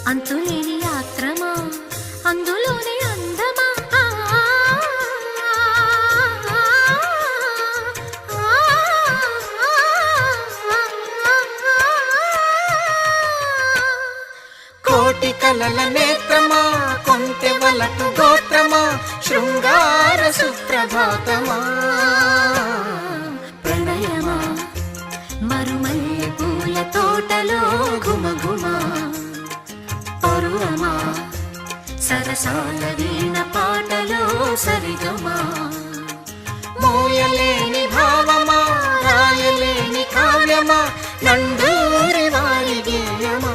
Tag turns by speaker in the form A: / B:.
A: అంతులేని యాత్రమా అందులోనే అందమా
B: కోటి కలల నేత్రమా కొంటె వలటు గోత్రమా శృంగార సుప్రభాతమా
A: ప్రణయమా మరుమల్లె పూల తోటలో ఘుమఘుమా పరువమా సరసాల వీణ పాటలో సరిగమా
B: మోయలేని భావమా రాయలేని కావ్యమా నందూరి వారి గేయమా